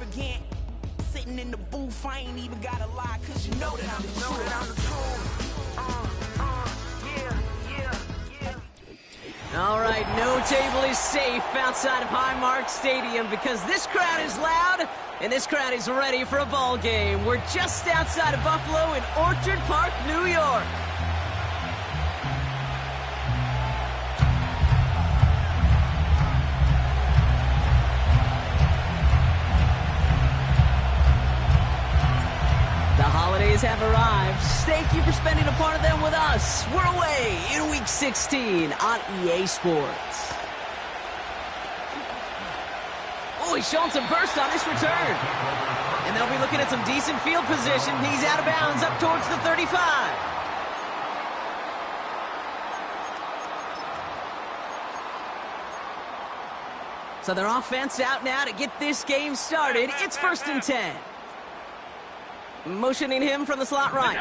extravagant. Sitting in the booth, I ain't even gotta lie, cause you know that I'm the truth. All right, no table is safe outside of Highmark Stadium because this crowd is loud and this crowd is ready for a ball game. We're just outside of Buffalo in Orchard Park, New York. Have arrived. Thank you for spending a part of them with us. We're away in Week 16 on EA Sports. Oh, he's showing some burst on this return. And they'll be looking at some decent field position. He's out of bounds up towards the 35. So their offense out now to get this game started. It's 1st and 10. Motioning him from the slot right.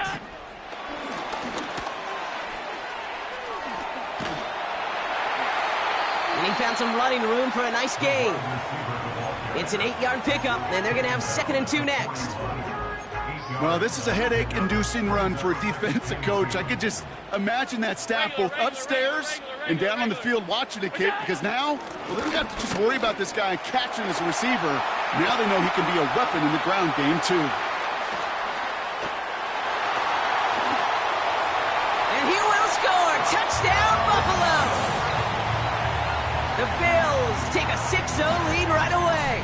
And he found some running room for a nice gain. It's an 8-yard pickup, and they're going to have 2nd and 2 next. Well, this is a headache-inducing run for a defensive coach. I could just imagine that staff both upstairs and down on the field watching the kid, because now, well, they don't have to just worry about this guy catching as a receiver. Now they know he can be a weapon in the ground game, too. Touchdown, Buffalo! The Bills take a 6-0 lead right away.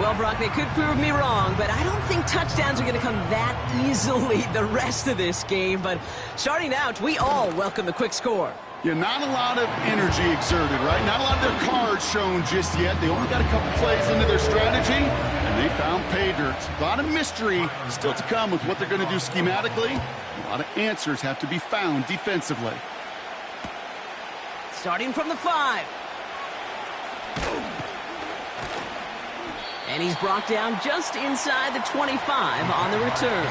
Well, Brock, they could prove me wrong, but I don't think touchdowns are going to come that easily the rest of this game. But starting out, we all welcome the quick score. Yeah, not a lot of energy exerted, right? Not a lot of their cards shown just yet. They only got a couple plays into their strategy, and they found pay dirt. A lot of mystery still to come with what they're going to do schematically. A lot of answers have to be found defensively. Starting from the 5. And he's brought down just inside the 25 on the return.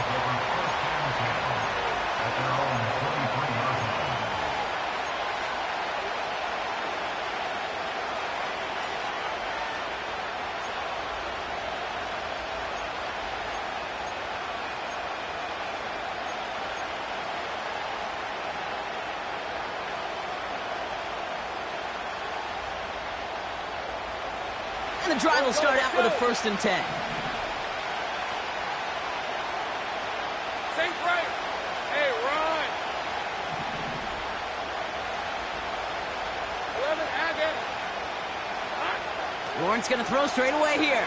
The drive will start out with a 1st and 10. Think right. Hey, run. 11, Agate. Lawrence going to throw straight away here.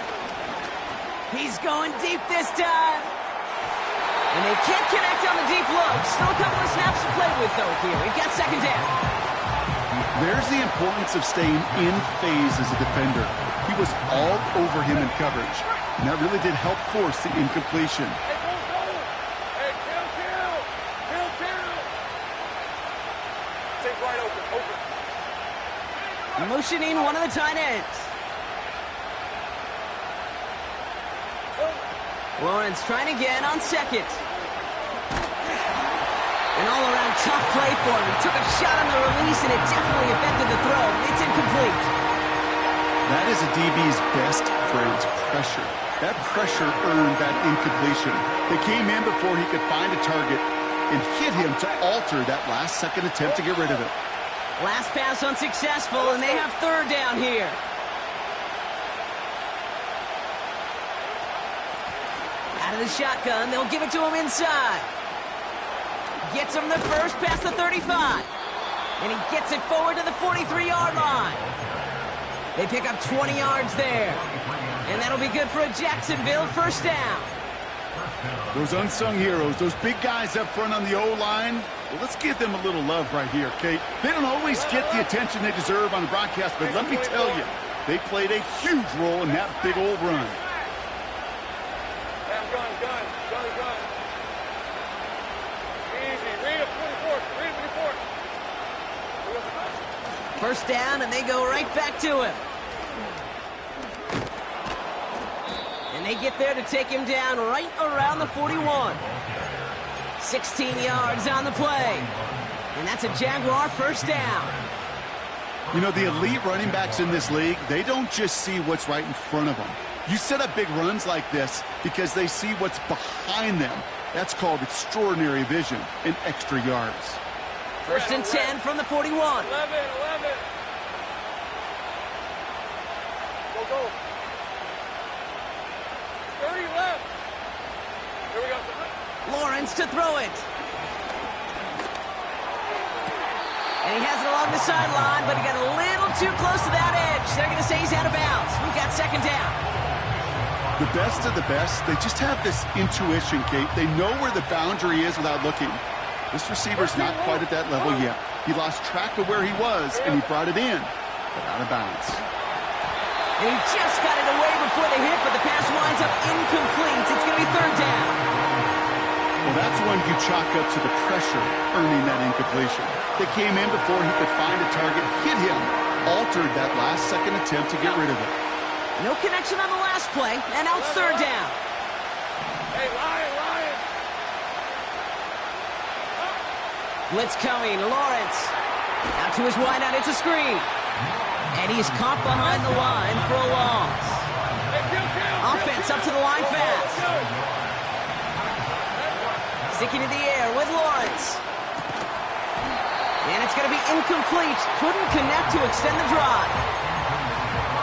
He's going deep this time. And they can't connect on the deep look. Still a couple of snaps to play with, though, here. We've got 2nd down. There's the importance of staying in phase as a defender. He was all over him in coverage, and that really did help force the incompletion. Hey, kill. Take right open. Motioning one of the tight ends. Lawrence trying again on 2nd. An all-around tough play for him. He took a shot on the release, and it definitely affected the throw. It's incomplete. That is a DB's best friend, pressure. That pressure earned that incompletion. They came in before he could find a target and hit him to alter that last-second attempt to get rid of it. Last pass unsuccessful, and they have 3rd down here. Out of the shotgun, they'll give it to him inside. Gets him the first past the 35. And he gets it forward to the 43-yard line. They pick up 20 yards there. And that'll be good for a Jacksonville 1st down. Those unsung heroes, those big guys up front on the O-line, well, let's give them a little love right here, Kate. They don't always get the attention they deserve on the broadcast, but let me tell you, they played a huge role in that big old run. Gun. Easy. Read it, 44. 1st down, and they go right back to him. And they get there to take him down right around the 41. 16 yards on the play. And that's a Jaguar 1st down. You know, the elite running backs in this league, they don't just see what's right in front of them. You set up big runs like this because they see what's behind them. That's called extraordinary vision and extra yards. First and 10 from the 41. 11. Go. 30 left. Here we go. Lawrence to throw it. And he has it along the sideline, but he got a little too close to that edge. They're going to say he's out of bounds. We've got second down. The best of the best, they just have this intuition, Kate. They know where the boundary is without looking. This receiver's not quite at that level yet. He lost track of where he was, and he brought it in, but out of bounds. And he just got it away before the hit, but the pass winds up incomplete. It's going to be third down. Well, that's one you chalk up to the pressure earning that incompletion. They came in before he could find a target, hit him, altered that last-second attempt to get rid of it. No connection on the last play, and now it's third down. Hey, Ryan. Blitz coming, Lawrence. Out to his wideout, it's a screen. And he's caught behind the line for a loss. Offense up to the line fast. Sticking in the air with Lawrence. And it's going to be incomplete. Couldn't connect to extend the drive.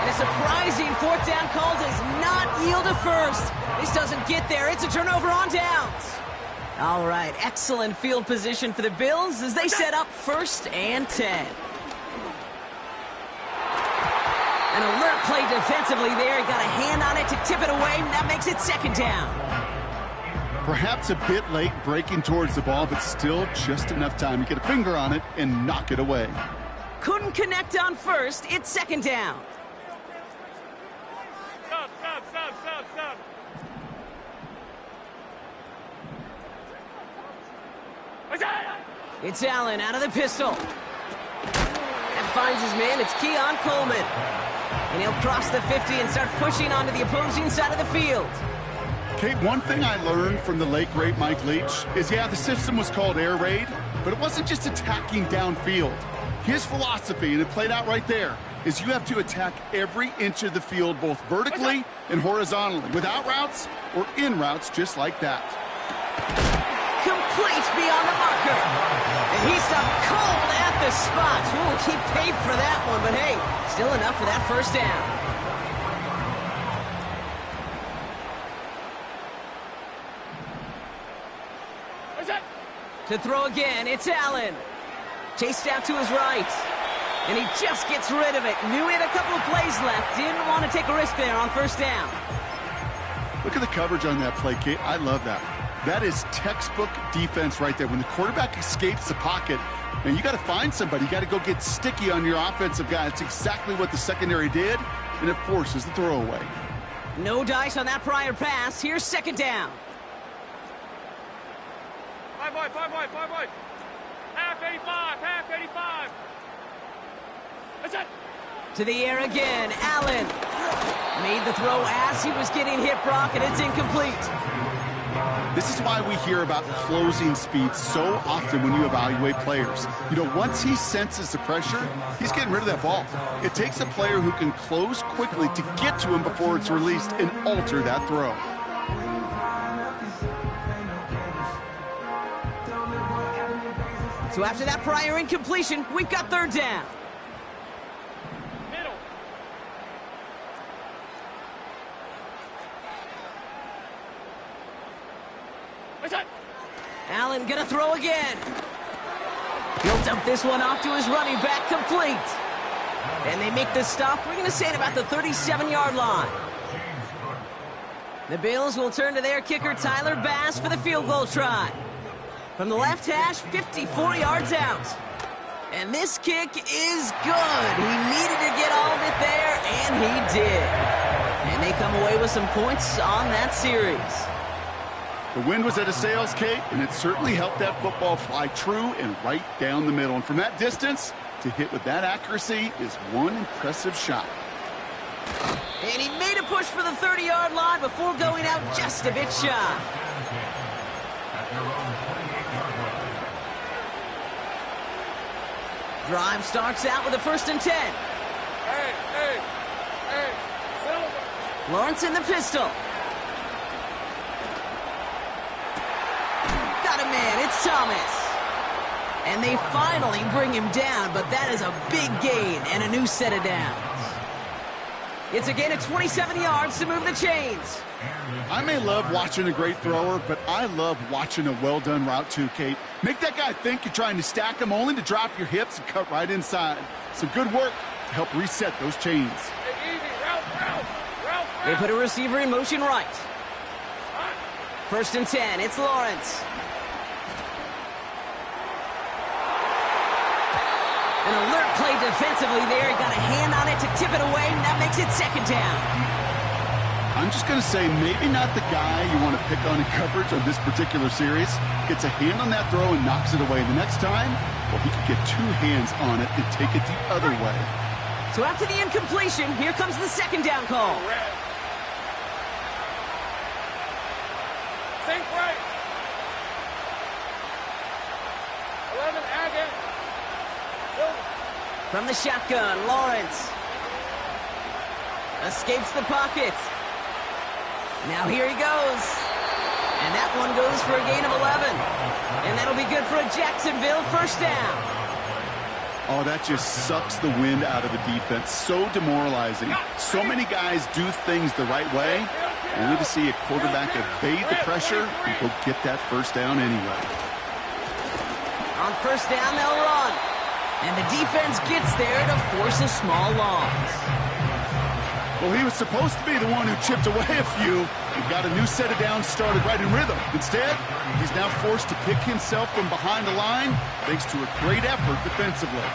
And a surprising fourth down call does not yield a first. This doesn't get there. It's a turnover on downs. All right, excellent field position for the Bills as they set up first and 10. An alert play defensively there. Got a hand on it to tip it away, and that makes it second down. Perhaps a bit late breaking towards the ball, but still just enough time to get a finger on it and knock it away. Couldn't connect on first. It's second down. Stop. It's Allen out of the pistol. That finds his man. It's Keon Coleman. And he'll cross the 50 and start pushing onto the opposing side of the field. Kate, one thing I learned from the late, great Mike Leach is, the system was called air raid, but it wasn't just attacking downfield. His philosophy, and it played out right there, is you have to attack every inch of the field, both vertically and horizontally, without routes or in routes just like that. Complete beyond the marker. And he's stopped cold at the spot. We'll keep paid for that one, but hey, still enough for that first down. To throw again, it's Allen. Chased out to his right. And he just gets rid of it. Knew he had a couple of plays left. Didn't want to take a risk there on first down. Look at the coverage on that play, Kate. I love that. That is textbook defense right there. When the quarterback escapes the pocket, man, you got to find somebody. You got to go get sticky on your offensive guy. That's exactly what the secondary did, and it forces the throwaway. No dice on that prior pass. Here's second down. 5 wide. Half 85. That's it. To the air again, Allen. Made the throw as he was getting hit, Brock, and it's incomplete. This is why we hear about closing speed so often when you evaluate players. Once he senses the pressure, he's getting rid of that ball. It takes a player who can close quickly to get to him before it's released and alter that throw. So after that prior incompletion, we've got third down. Middle. What's that? Allen gonna throw again. He'll dump this one off to his running back, complete. And they make the stop, we're gonna say at about the 37-yard line. The Bills will turn to their kicker, Tyler Bass, for the field goal try. From the left hash, 54 yards out. And this kick is good. He needed to get all of it there, and he did. And they come away with some points on that series. The wind was at a sails, Kate, and it certainly helped that football fly true and right down the middle. And from that distance, to hit with that accuracy is one impressive shot. And he made a push for the 30-yard line before going out just a bit shy. Drive starts out with a 1st and 10. Hey. Lawrence in the pistol. Got a man, it's Thomas. And they finally bring him down, but that is a big gain and a new set of downs. It's a gain of 27 yards to move the chains. I may love watching a great thrower, but I love watching a well-done route too, Kate. Make that guy think you're trying to stack him only to drop your hips and cut right inside. Some good work to help reset those chains. Hey, easy. Route. They put a receiver in motion right. 1st and 10, it's Lawrence. An alert play defensively there. He got a hand on it to tip it away, and that makes it 2nd down. I'm just going to say maybe not the guy you want to pick on in coverage on this particular series. Gets a hand on that throw and knocks it away. The next time, well, he could get 2 hands on it and take it the other way. So after the incompletion, here comes the 2nd down call. Think right. 11 Agate. From the shotgun, Lawrence escapes the pocket. Now here he goes. And that one goes for a gain of 11. And that'll be good for a Jacksonville 1st down. Oh, that just sucks the wind out of the defense. So demoralizing. So many guys do things the right way, only to see a quarterback evade the pressure and go get that 1st down anyway. On 1st down, they'll run. And the defense gets there to force a small loss. Well, he was supposed to be the one who chipped away a few and got a new set of downs started right in rhythm. Instead, he's now forced to pick himself from behind the line thanks to a great effort defensively.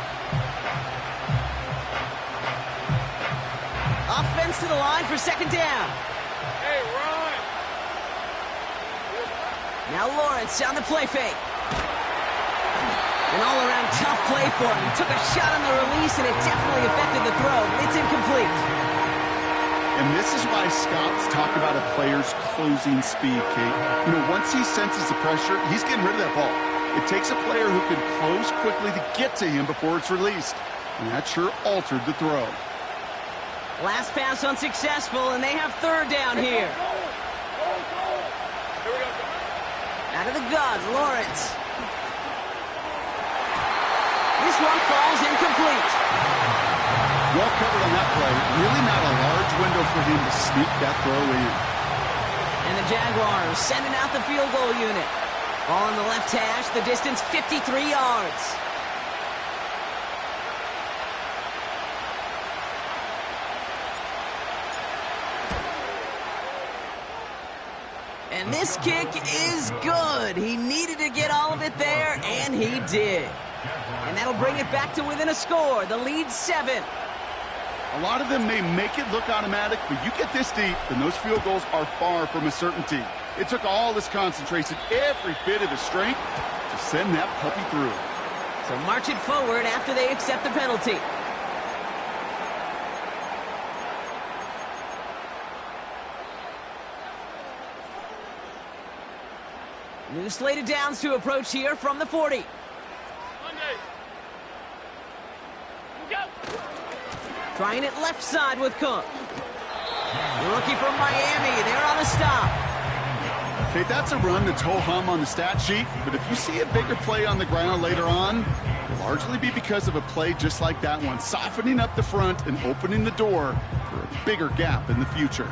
Offense to the line for 2nd down. Hey, run. Now Lawrence on the play fake. An all-around tough play for him. He took a shot on the release, and it definitely affected the throw. It's incomplete. And this is why scouts talk about a player's closing speed, Kate. You know, once he senses the pressure, he's getting rid of that ball. It takes a player who can close quickly to get to him before it's released. And that sure altered the throw. Last pass unsuccessful, and they have 3rd down here. Here we go. Out of the gun, Lawrence. This one falls incomplete. Well covered on that play. Really not a large window for him to sneak that throw in. And the Jaguars sending out the field goal unit. Ball on the left hash, the distance 53 yards. And this kick is good. He needed to get all of it there, and he did. And that'll bring it back to within a score. The lead 7. A lot of them may make it look automatic, but you get this deep, and those field goals are far from a certainty. It took all this concentration, every bit of the strength, to send that puppy through. So march it forward after they accept the penalty. New slate of downs to approach here from the 40. Monday. Go. Trying it left side with Cook. The rookie from Miami, they're on the stop. Okay, that's a run that's ho-hum on the stat sheet, but if you see a bigger play on the ground later on, it'll largely be because of a play just like that one, softening up the front and opening the door for a bigger gap in the future.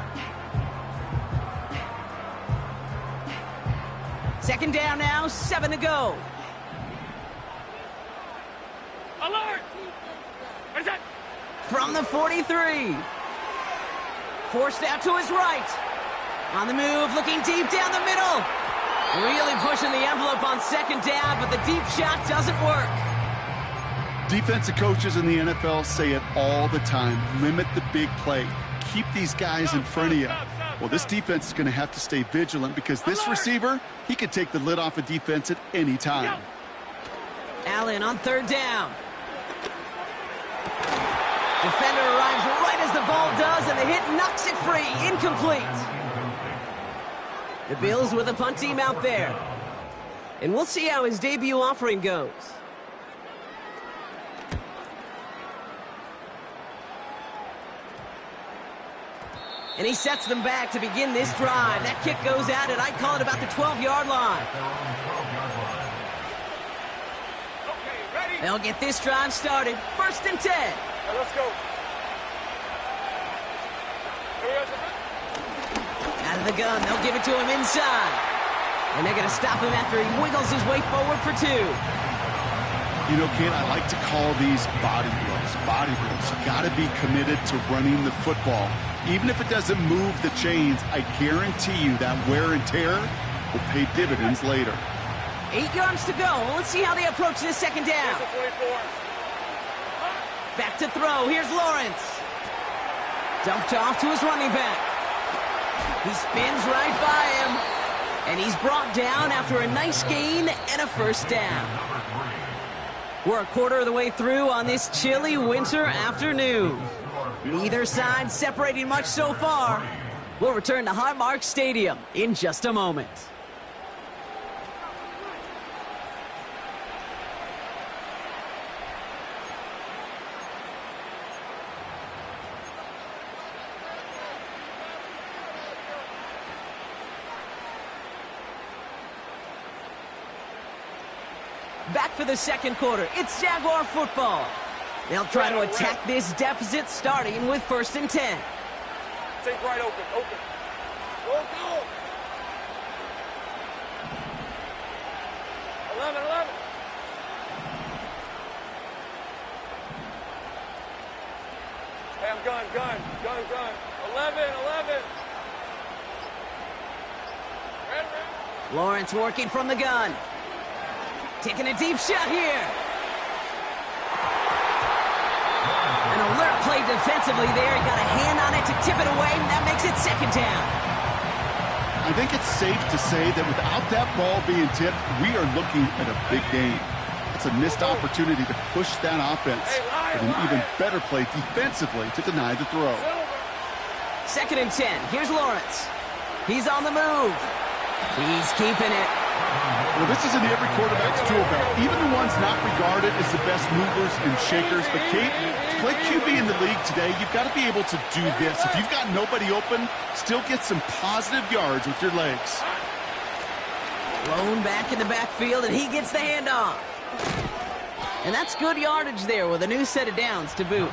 2nd down now, 7 to go. Alert. What is that? From the 43. Forced out to his right. On the move, looking deep down the middle. Really pushing the envelope on 2nd down, but the deep shot doesn't work. Defensive coaches in the NFL say it all the time. Limit the big play. Keep these guys in front of you. Well, this defense is going to have to stay vigilant because this receiver, he could take the lid off a defense at any time. Allen on 3rd down. Defender arrives right as the ball does, and the hit knocks it free. Incomplete. The Bills with a punt team out there. And we'll see how his debut offering goes. And he sets them back to begin this drive. That kick goes out, and I'd call it about the 12-yard line. Okay, ready? They'll get this drive started. 1st and 10. All right, let's go. Here we go. Out of the gun, they'll give it to him inside. And they're going to stop him after he wiggles his way forward for 2. You know, Kate, I like to call these body drills. Body drills. You got to be committed to running the football. Even if it doesn't move the chains, I guarantee you that wear and tear will pay dividends later. 8 yards to go. Let's see how they approach this 2nd down. Here's the 24. Back to throw. Here's Lawrence. Dumped off to his running back. He spins right by him. And he's brought down after a nice gain and a 1st down. We're a quarter of the way through on this chilly winter afternoon. Neither side separating much so far. We'll return to Highmark Stadium in just a moment. Back for the 2nd quarter. It's Jaguar football. They'll try to attack this deficit starting with 1st and 10. Take right open. Open. Go. 11. Hey, I'm gun. 11. Ready. Lawrence working from the gun. Taking a deep shot here. An alert play defensively there. He got a hand on it to tip it away, and that makes it 2nd down. I think it's safe to say that without that ball being tipped, we are looking at a big game. It's a missed opportunity to push that offense, but an even better play defensively to deny the throw. 2nd and 10. Here's Lawrence. He's on the move. He's keeping it. Well, this is in every quarterback's tool belt, even the ones not regarded as the best movers and shakers. But, Kate, to play QB in the league today, you've got to be able to do this. If you've got nobody open, still get some positive yards with your legs. Blown back in the backfield, and he gets the handoff. And that's good yardage there with a new set of downs to boot.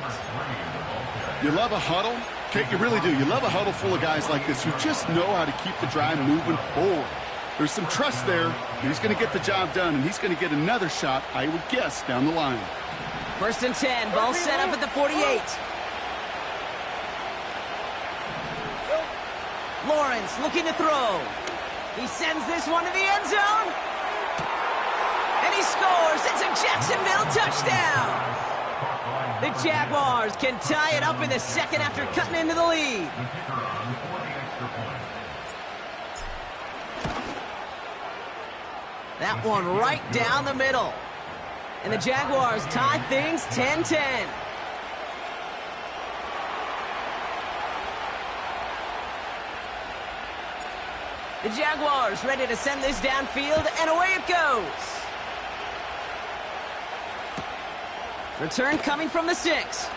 You love a huddle? Kate, you really do. You love a huddle full of guys like this who just know how to keep the drive moving forward. There's some trust there. He's going to get the job done, and he's going to get another shot, I would guess, down the line. 1st and 10. Ball set up at the 48. Lawrence looking to throw. He sends this one to the end zone. And he scores. It's a Jacksonville touchdown. The Jaguars can tie it up in the 2nd after cutting into the lead. That one right down the middle. And the Jaguars tie things 10-10. The Jaguars ready to send this downfield, and away it goes. Return coming from the 6.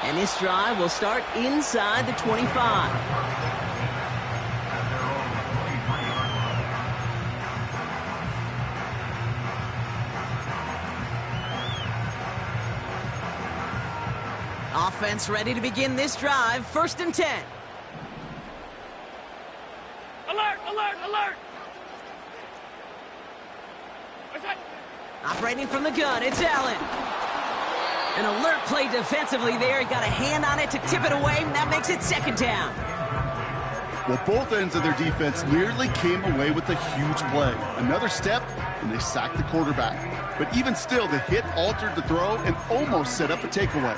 And this drive will start inside the 25. Offense ready to begin this drive. 1st and 10. Alert! What's that? Operating from the gun, it's Allen. An alert play defensively there. He got a hand on it to tip it away, and that makes it 2nd down. Well, both ends of their defense nearly came away with a huge play. Another step, and they sacked the quarterback. But even still, the hit altered the throw and almost set up a takeaway.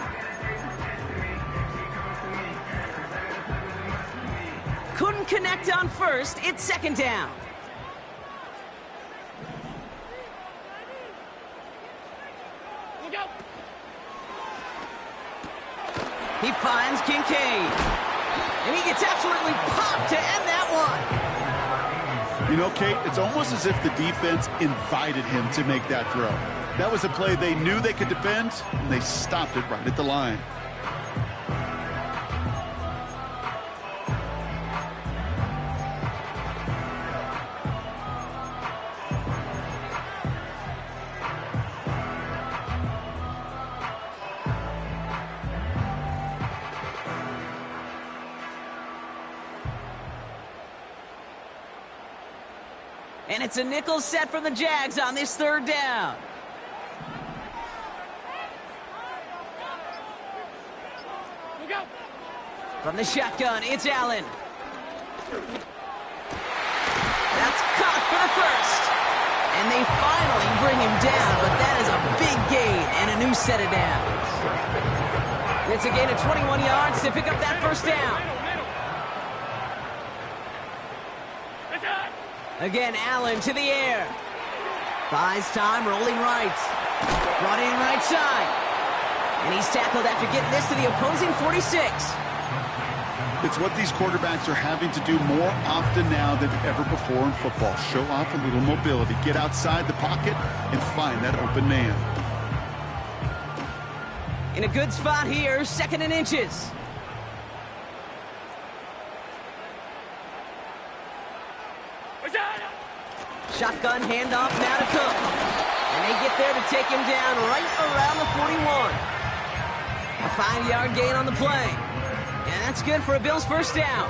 Couldn't connect on 1st. It's 2nd down. Look out! He finds Kincaid. And he gets absolutely popped to end that one. You know, Kate, it's almost as if the defense invited him to make that throw. That was a play they knew they could defend, and they stopped it right at the line. And it's a nickel set from the Jags on this third down. From the shotgun, it's Allen. That's caught for the first. And they finally bring him down, but that is a big gain and a new set of downs. It's a gain of 21 yards to pick up that first down. Again, Allen to the air. Buys time, rolling right. Brought in right side. And he's tackled after getting this to the opposing 46. It's what these quarterbacks are having to do more often now than ever before in football. Show off a little mobility. Get outside the pocket and find that open man. In a good spot here, 2nd and inches. Shotgun handoff now to Cook. And they get there to take him down right around the 41. A 5-yard gain on the play. And that's good for a Bills first down.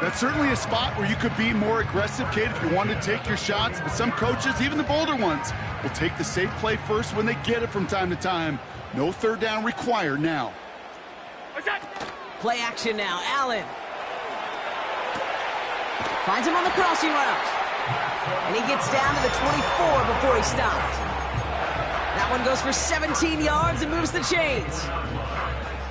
That's certainly a spot where you could be more aggressive, Kate, if you wanted to take your shots. But some coaches, even the bolder ones, will take the safe play first when they get it from time to time. No third down required now. Play action now. Allen. Finds him on the crossing route. And he gets down to the 24 before he stopped. That one goes for 17 yards and moves the chains.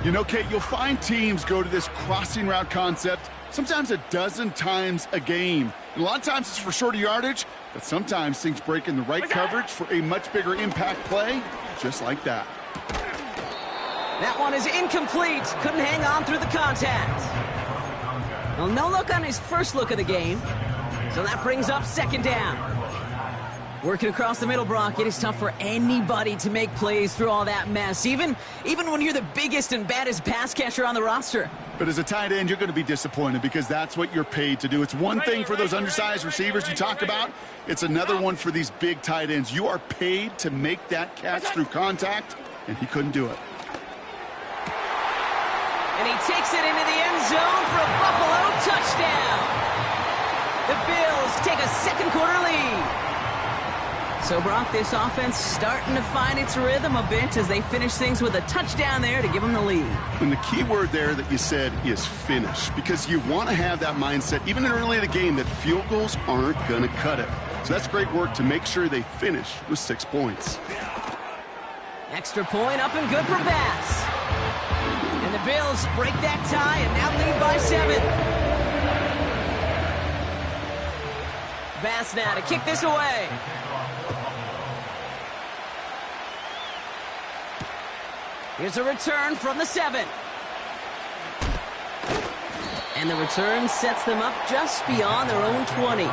You know, Kate, you'll find teams go to this crossing route concept sometimes a dozen times a game. And a lot of times it's for shorter yardage, but sometimes things break in the right coverage for a much bigger impact play, just like that. That one is incomplete. Couldn't hang on through the contact. Well, no look on his first look of the game. So that brings up 2nd down. Working across the middle, Brock, it is tough for anybody to make plays through all that mess, even when you're the biggest and baddest pass catcher on the roster. But as a tight end, you're going to be disappointed because that's what you're paid to do. It's one thing for those undersized receivers you talk about. It's another one for these big tight ends. You are paid to make that catch through contact, and he couldn't do it. And he takes it into the end zone for a Buffalo touchdown. The Bills take a second quarter lead. So, Brock, this offense starting to find its rhythm a bit as they finish things with a touchdown there to give them the lead. And the key word there that you said is finish, because you want to have that mindset, even early in the game, that field goals aren't going to cut it. So that's great work to make sure they finish with 6 points. Extra point up and good for Bass. And the Bills break that tie and now lead by 7. Bass now to kick this away. Here's a return from the 7. And the return sets them up just beyond their own 20.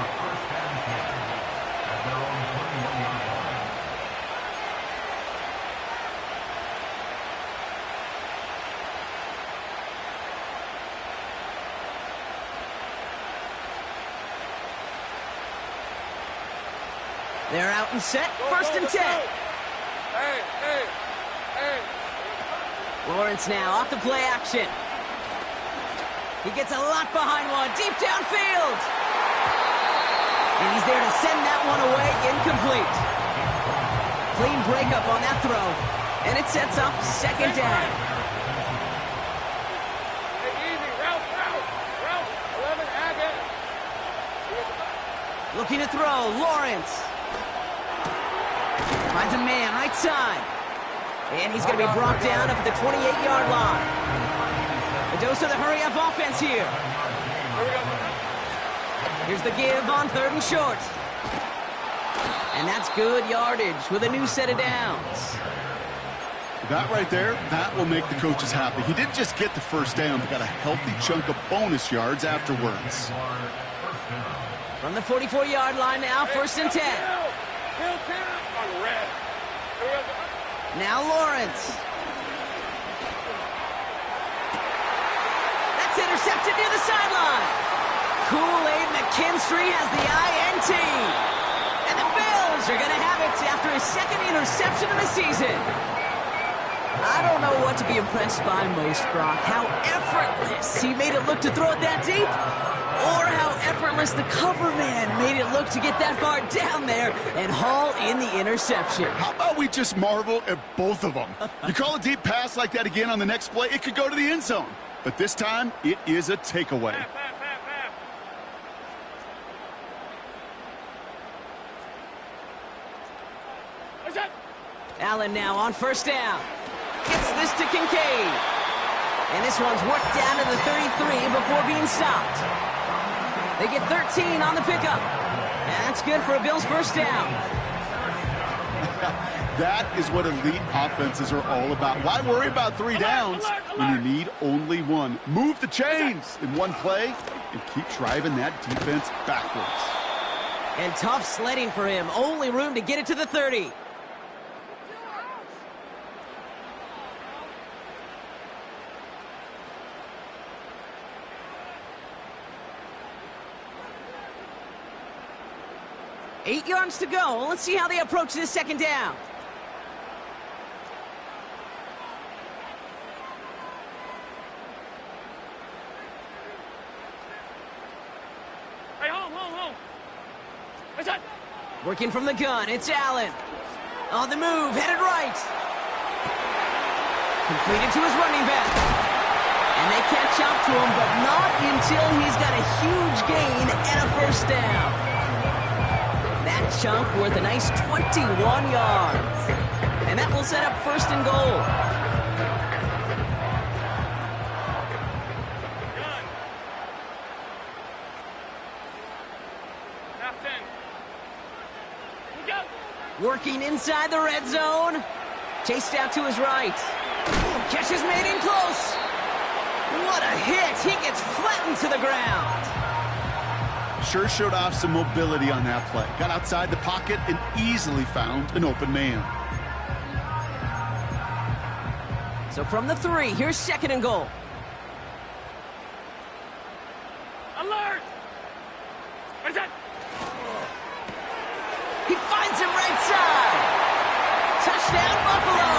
They're out and set, 1st and 10. Hey. Lawrence now off the play action. He gets a lot behind one, deep downfield. And he's there to send that one away, incomplete. Clean breakup on that throw. And it sets up 2nd down. Hey, easy, route. 11, Agate. Looking to throw, Lawrence. Finds a man, right side. And he's going to be brought down up at the 28-yard line. A dose of the hurry-up offense here. Here's the give on 3rd and short. And that's good yardage with a new set of downs. That right there, that will make the coaches happy. He didn't just get the first down, but got a healthy chunk of bonus yards afterwards. From the 44-yard line now, 1st and 10. Now Lawrence. That's intercepted near the sideline. Kool-Aid McKinstry has the INT. And the Bills are going to have it after his 2nd interception of the season. I don't know what to be impressed by most, Brock. How effortless he made it look to throw it that deep, or how effortless the cover man made it look to get that far down there and haul in the interception. How about we just marvel at both of them? You call a deep pass like that again on the next play, it could go to the end zone. But this time, it is a takeaway. Allen now on first down. Gets this to Kincaid. And this one's worked down to the 33 before being stopped. They get 13 on the pickup. That's good for a Bills first down. That is what elite offenses are all about. Why worry about 3 downs when you need only one? Move the chains in one play and keep driving that defense backwards. And tough sledding for him. Only room to get it to the 30. Eight yards to go. Let's see how they approach this second down. Hey, home. What's that? Working from the gun, it's Allen. On the move, headed right. Completed to his running back. And they catch up to him, but not until he's got a huge gain and a first down. That chunk worth a nice 21 yards. And that will set up first and goal. Gun. Half 10. We go. Working inside the red zone. Chased out to his right. Catch is made in close. What a hit. He gets flattened to the ground. Sure showed off some mobility on that play. Got outside the pocket and easily found an open man. So from the 3, here's second and goal. Alert! What's that? He finds him right side. Touchdown, Buffalo.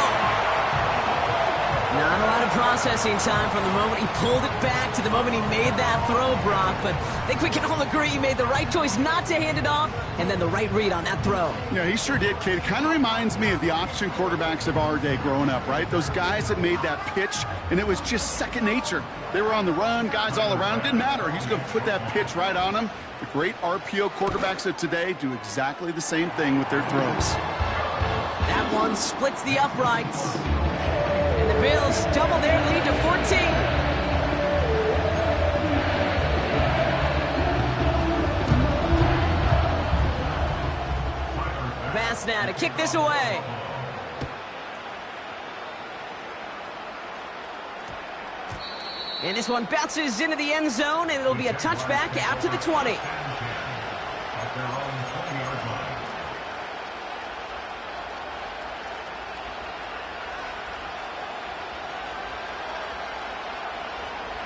Not a lot of processing time from the moment he pulled it back to the moment he made that throw, Brock. But I think we can all agree he made the right choice not to hand it off and then the right read on that throw. Yeah, he sure did, kid. It kind of reminds me of the option quarterbacks of our day growing up, right? Those guys that made that pitch, and it was just second nature. They were on the run, guys all around. Didn't matter. He's going to put that pitch right on them. The great RPO quarterbacks of today do exactly the same thing with their throws. That one splits the uprights. And the Bills double their lead to 14. Pass now to kick this away. And this one bounces into the end zone, and it'll be a touchback out to the 20.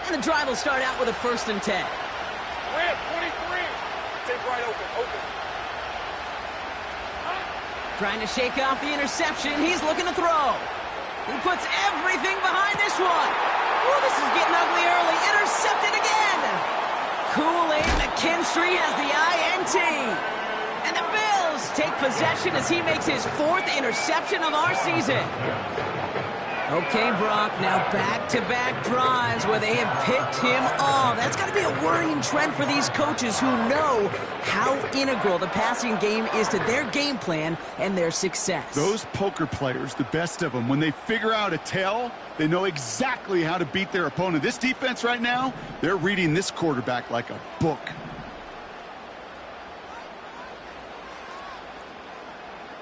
And the drive will start out with a 1st and 10. We're at 23. Take right open. Trying to shake off the interception. He's looking to throw. He puts everything behind this one. Oh, this is getting ugly early. Intercepted again. Kool-Aid McKinstry has the INT. And the Bills take possession as he makes his 4th interception of our season. Okay, Brock, now back-to-back drives where they have picked him off. That's got to be a worrying trend for these coaches who know how integral the passing game is to their game plan and their success. Those poker players, the best of them, when they figure out a tell, they know exactly how to beat their opponent. This defense right now, they're reading this quarterback like a book.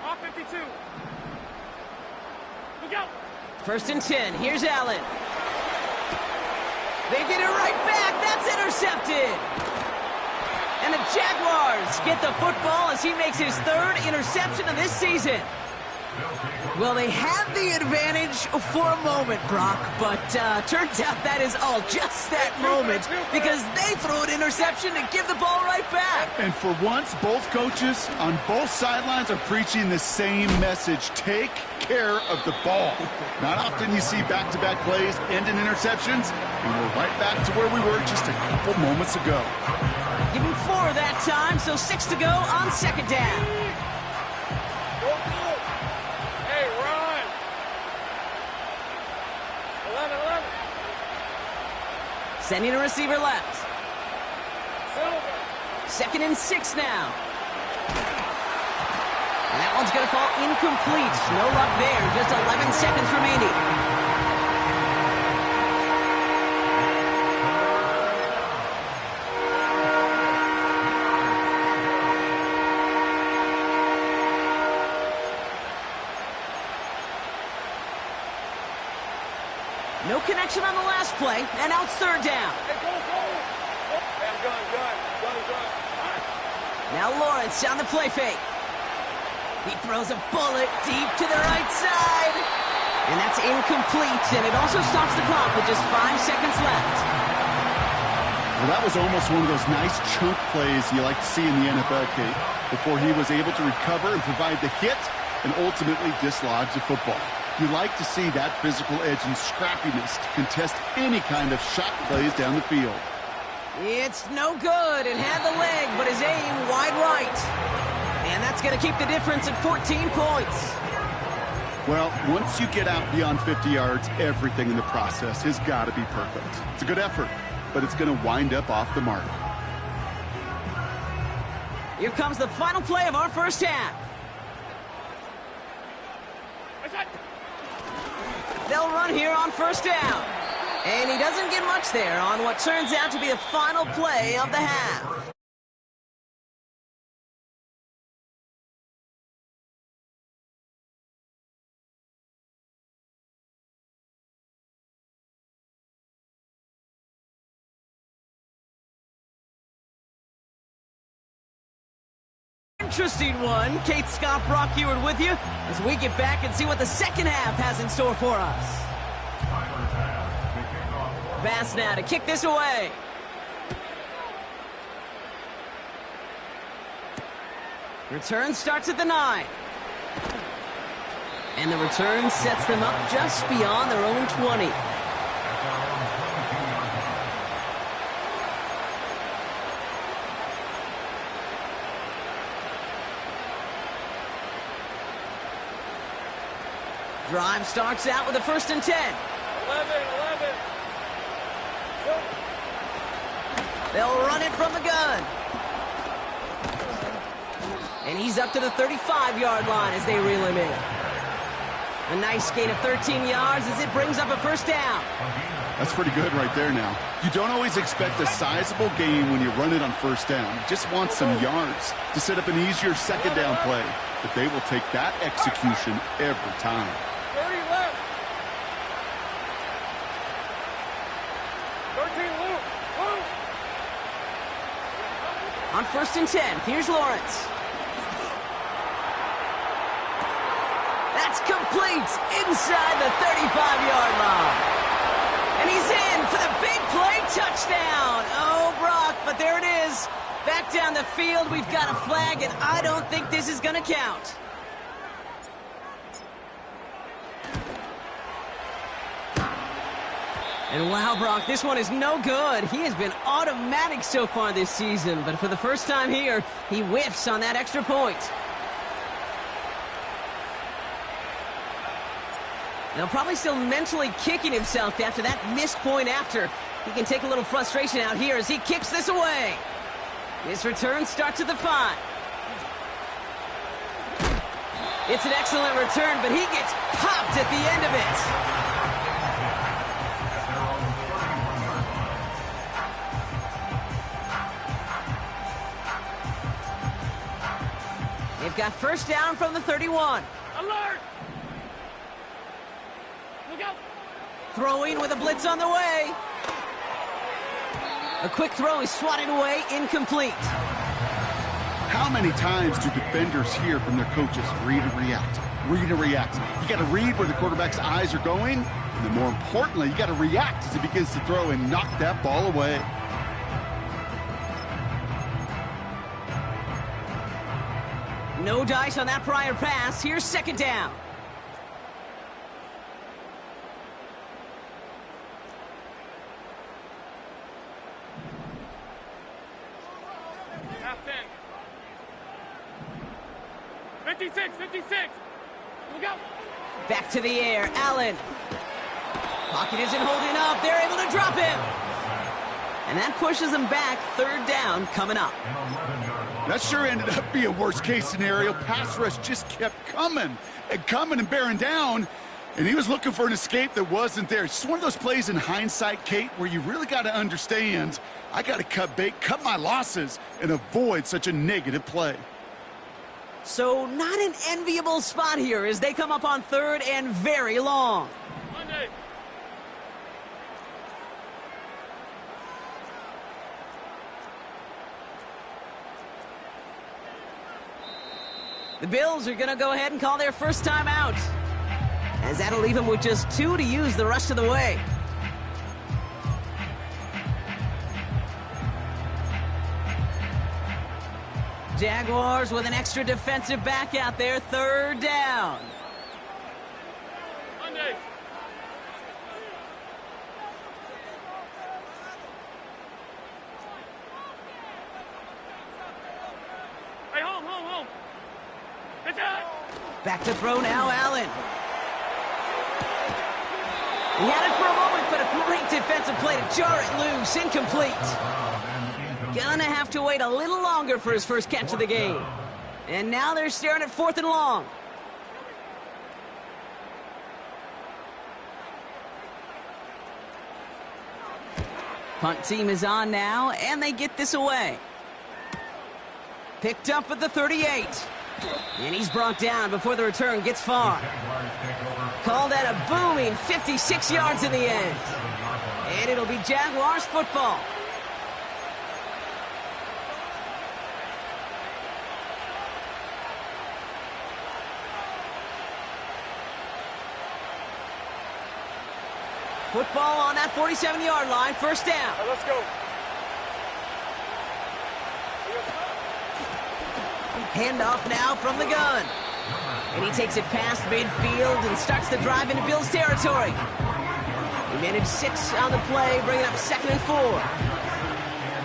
Off 52. Look out. 1st and 10. Here's Allen. They get it right back. That's intercepted. And the Jaguars get the football as he makes his 3rd interception of this season. Well, they had the advantage for a moment, Brock, but turns out that is all just that moment because they throw an interception to give the ball right back. And for once, both coaches on both sidelines are preaching the same message. Take care of the ball. Not often you see back-to-back plays end in interceptions, and we're right back to where we were just a couple moments ago. Give him 4 that time, so 6 to go on second down. Hey, run. 11. Sending a receiver left. Silver. 2nd and 6 now. And that one's going to fall incomplete. No luck there. Just 11 seconds remaining. No connection on the last play, and now it's 3rd down. Hey, go. Hey, I'm gun. Now Lawrence on the play fake. He throws a bullet deep to the right side. And that's incomplete, and it also stops the clock with just 5 seconds left. Well, that was almost one of those nice chunk plays you like to see in the NFL, Kate, before he was able to recover and provide the hit and ultimately dislodge the football. You like to see that physical edge and scrappiness to contest any kind of shot plays down the field. It's no good. It had the leg, but his aim wide right. And that's going to keep the difference at 14 points. Well, once you get out beyond 50 yards, everything in the process has got to be perfect. It's a good effort, but it's going to wind up off the mark. Here comes the final play of our first half. They'll run here on 1st down. And he doesn't get much there on what turns out to be the final play of the half. Interesting one. Kate Scott, Brock Ewart with you as we get back and see what the second half has in store for us. Pass now to kick this away. Return starts at the 9. And the return sets them up just beyond their own 20. Drive starts out with a 1st and 10. 11. They'll run it from the gun. And he's up to the 35-yard line as they reel him in. A nice gain of 13 yards as it brings up a 1st down. That's pretty good right there now. You don't always expect a sizable gain when you run it on 1st down. You just want some yards to set up an easier 2nd down play. But they will take that execution every time. 30 left. 13 loop. On 1st and 10, here's Lawrence. That's complete inside the 35-yard line. And he's in for the big play touchdown. Oh, Brock, but there it is. Back down the field, we've got a flag, and I don't think this is going to count. And wow, Brock, this one is no good. He has been automatic so far this season, but for the first time here, he whiffs on that extra point. Now, probably still mentally kicking himself after that missed point after. He can take a little frustration out here as he kicks this away. His return starts at the 5. It's an excellent return, but he gets popped at the end of it. They've got 1st down from the 31. Alert! Look out! Throwing with a blitz on the way. A quick throw is swatted away, incomplete. How many times do defenders hear from their coaches, read and react? read and react. You got to read where the quarterback's eyes are going, and then more importantly, you got to react as he begins to throw and knock that ball away. No dice on that prior pass. Here's second down. Half 10. 56, 56. Look out. Back to the air. Allen. Pocket isn't holding up. They're able to drop him. And that pushes them back. Third down coming up. That sure ended up being a worst-case scenario. Pass rush just kept coming and bearing down, and he was looking for an escape that wasn't there. It's just one of those plays in hindsight, Kate, where you really got to understand, I got to cut bait, cut my losses, and avoid such a negative play. So not an enviable spot here as they come up on third and very long. Monday. The Bills are going to go ahead and call their first time out, as that'll leave them with just 2 to use the rest of the way. Jaguars with an extra defensive back out there. Third down. Monday. Hey, home. It's out. Back to throw now, Allen. He had it for a moment, but a great defensive play to jar it loose. Incomplete. Gonna have to wait a little longer for his first catch of the game. And now they're staring at 4th and long. Punt team is on now, and they get this away. Picked up at the 38. And he's brought down before the return gets far. Call that a booming 56 yards in the end. And it'll be Jaguars football. Football on that 47-yard line, first down. All right, let's go. Handoff now from the gun. And he takes it past midfield and starts the drive into Bills territory. He managed 6 on the play, bringing up 2nd and 4.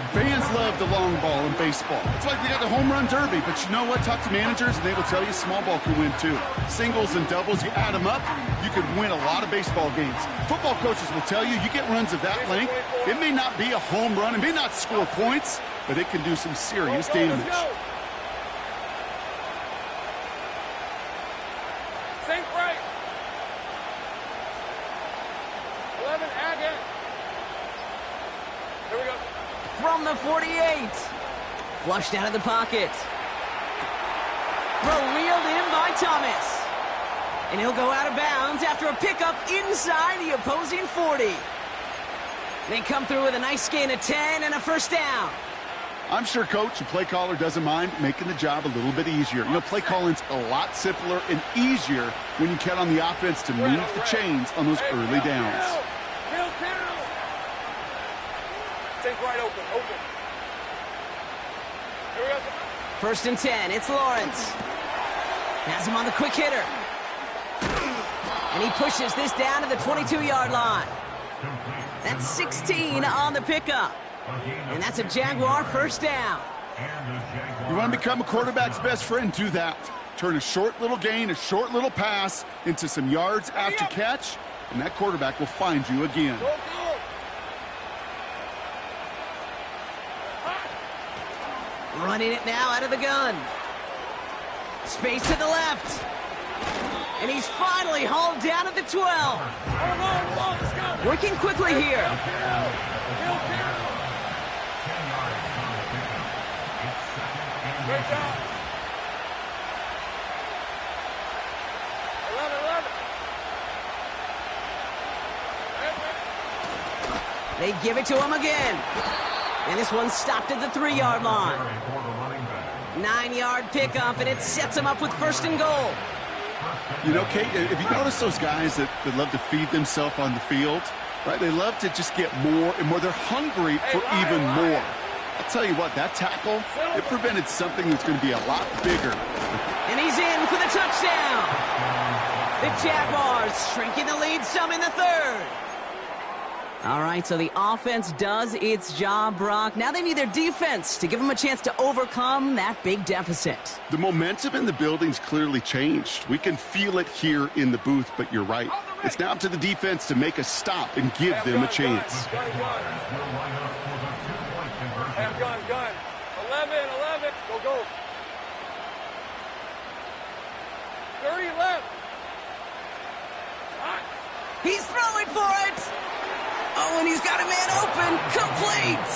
Fans love the long ball in baseball. It's like they got the home run derby, but you know what? Talk to managers, and they will tell you small ball can win too. Singles and doubles, you add them up, you could win a lot of baseball games. Football coaches will tell you, you get runs of that length, it may not be a home run, it may not score points, but it can do some serious damage. Think right. 11, add in. Here we go. From the 48. Flushed out of the pocket. Throw reeled in by Thomas. And he'll go out of bounds after a pickup inside the opposing 40. They come through with a nice gain of 10 and a first down. I'm sure coach and play caller doesn't mind making the job a little bit easier. You know, play calling's a lot simpler and easier when you count on the offense to move the chains on those early downs. Think right, open. Here we go. 1st and 10, it's Lawrence. Has him on the quick hitter. And he pushes this down to the 22-yard line. That's 16 on the pickup. And that's a Jaguar first down. You want to become a quarterback's best friend? Do that. Turn a short little gain, a short little pass into some yards after catch, and that quarterback will find you again. Running it now out of the gun. Space to the left. And he's finally hauled down at the 12. Working quickly here. Great job. 11. They give it to him again. And this one stopped at the 3-yard line. 9-yard pickup, and it sets him up with 1st and goal. You know, Kate, if you notice those guys that love to feed themselves on the field, right? They love to just get more and more. They're hungry for even more. I'll tell you what, that tackle, it prevented something that's going to be a lot bigger. And he's in for the touchdown. The Jaguars shrinking the lead some in the third. All right, so the offense does its job, Brock. Now they need their defense to give them a chance to overcome that big deficit. The momentum in the building's clearly changed. We can feel it here in the booth, but you're right. It's now up to the defense to make a stop and give them a chance. Have gun. 11. Go. 30 left. He's throwing for it. Oh, and he's got a man open. Complete.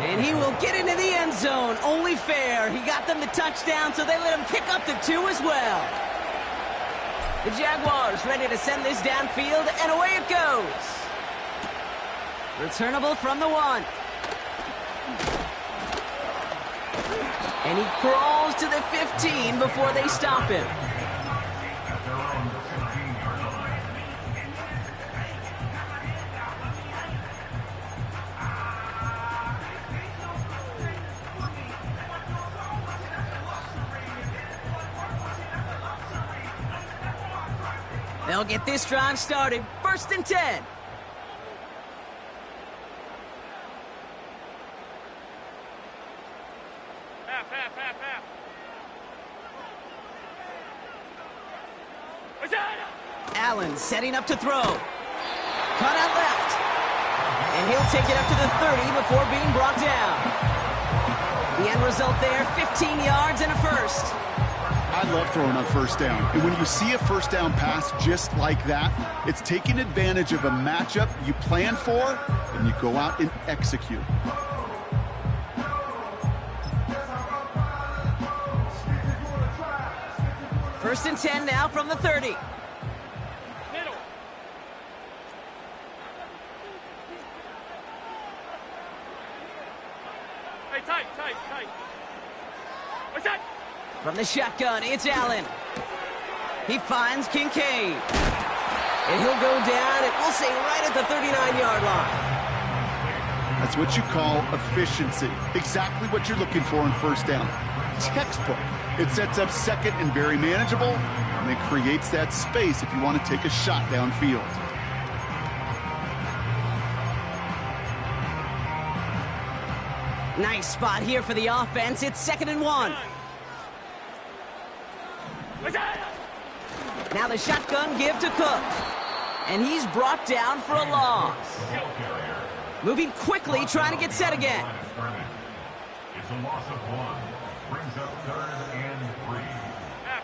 And he will get into the end zone. Only fair. He got them the touchdown, so they let him pick up the 2 as well. The Jaguars ready to send this downfield, and away it goes. Returnable from the 1. And he crawls to the 15 before they stop him. They'll get this drive started. 1st and 10. Half. Allen setting up to throw. Cut out left. And he'll take it up to the 30 before being brought down. The end result there, 15 yards and a first. I love throwing on 1st down. And when you see a 1st down pass just like that, it's taking advantage of a matchup you plan for, and you go out and execute. First and 10 now from the 30. Middle. Hey, tight. What's that? From the shotgun, it's Allen. He finds Kincaid. And he'll go down, and we'll say right at the 39-yard line. That's what you call efficiency. Exactly what you're looking for in 1st down. Textbook. It sets up 2nd and very manageable, and it creates that space if you want to take a shot downfield. Nice spot here for the offense. It's 2nd and 1. Now the shotgun give to Cook. And he's brought down for a loss. Moving quickly, trying to get set again. It's a loss of 1. Brings up 3rd and 3. Half.